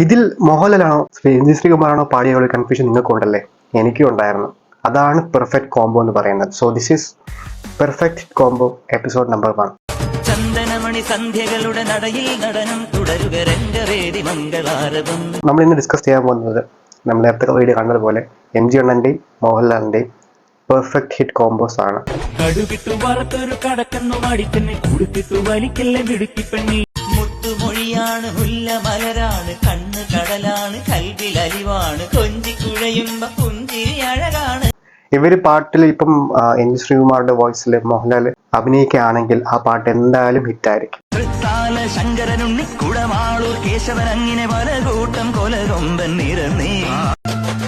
ഇതിൽ മോഹൻലാലാണോ ശ്രീകുമാറാണോ പാടിയ ഒരു കൺഫ്യൂഷൻ നിങ്ങൾക്കുണ്ടല്ലേ? എനിക്കും ഉണ്ടായിരുന്നു. അതാണ് പെർഫെക്റ്റ് കോംബോ എന്ന് പറയുന്നത്. So this is perfect combo episode number 1. ചന്ദനമണി സന്ധ്യകളുടെ നടയിൽ നടനം തുടരുക രംഗവേദി മംഗളാരവം. നമ്മൾ ഇന്ന് ഡിസ്കസ് ചെയ്യാൻ പോകുന്നത് നമ്മൾ നേരത്തെ വീഡിയോ കണ്ടതുപോലെ MG അണ്ണന്റെയും മോഹൻലാലിന്റെയും പെർഫെക്റ്റ് ഹിറ്റ് കോംബോസ് ആണ്. മുത്തുമൊഴിയാണ് മുല്ല മലരാണ് കണ്ണ് കടലാണ് കൽവിൽ അലിവാണ് കൊഞ്ചിക്കുഴയുമ്പോ പുഞ്ചിരി അഴകാണ്. ഇവര് പാട്ടിൽ ഇപ്പം MG ശ്രീകുമാറിന്റെ വോയിസിൽ മോഹൻലാൽ അഭിനയിക്കുകയാണെങ്കിൽ ആ പാട്ട് എന്തായാലും ഹിറ്റായിരിക്കും. ശങ്കരനുണ്ണി കുടമാളൂർ കേശവൻ അങ്ങനെ പല കൂട്ടം കൊലകൊമ്പൻ നിറന്നേ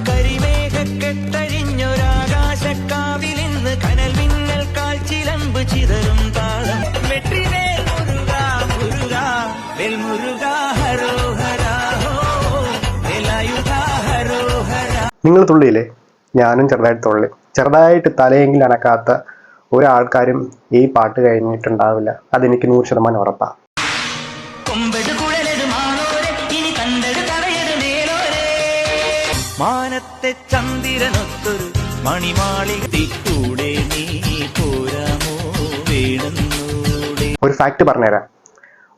കരിമേഘക്കെട്ടഴിഞ്ഞൊരാകാശക്കാവിൽ ഇന്ന് കനൽ മിന്നൽ കാൽച്ചിലമ്പ് ചിതറും താളം വെട്ടിവേൽ മുരുക മുരുക വെൽ മുരുക ഹരോഹരാ വെലായുധ ഹരോഹരാ. നിങ്ങൾ തുള്ളിയില്ലേ? ഞാനും ചെറുതായിട്ട് തുള്ളി. ചെറുതായിട്ട് തലയെങ്കിലും അനക്കാത്ത ഒരാൾക്കാരും ഈ പാട്ട് കഴിഞ്ഞിട്ടുണ്ടാവില്ല. അതെനിക്ക് 100% ഉറപ്പാ. മാനത്തെ ചന്ദ്രനൊത്തൊരു മണിമാളികൂടെ നീ പോരാമോ വേണമെന്നൂടെ. ഒരു ഫാക്ട് പറഞ്ഞുതരാം.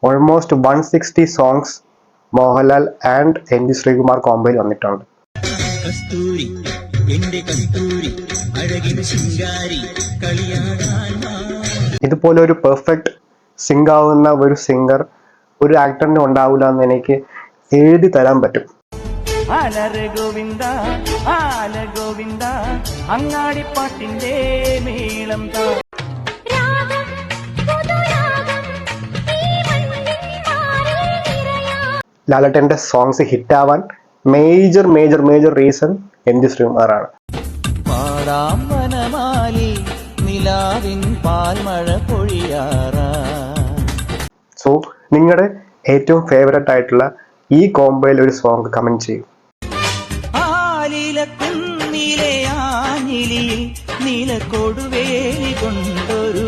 Almost 160 songs Mohanlal and MG Sreekumar കോംബോയിൽ വന്നിട്ടുണ്ട്. കസ്തൂരി എന്റെ കസ്തൂരി അഴകിന് ശിങ്കാരി കളിയാടാൻ. ഇതുപോലെ ഒരു പെർഫെക്റ്റ് സിംഗ് ആവുന്ന ഒരു സിംഗർ ഒരു ആക്ടറിന് ഉണ്ടാവില്ല എന്ന് എനിക്ക് എഴുതി തരാൻ പറ്റും. ഗോവിന്ദ ആല ഗോവിന്ദ അങ്ങാടിപ്പാട്ടിന്റെ മേളം താ. ലാലേട്ടന്റെ സോങ്സ് ഹിറ്റാവാൻ മേജർ റീസൺ MG ശ്രീകുമാറാണ്. പാടാം വനമാലി നിലാവിൻ പാൽമഴ പൊഴിയാറാ. സോ നിങ്ങളുടെ ഏറ്റവും ഫേവറേറ്റ് ആയിട്ടുള്ള ഈ കോംബോയിൽ ഒരു സോങ് കമന്റ് ചെയ്യും. നീല കൊടുവേലി കൊണ്ടൊരു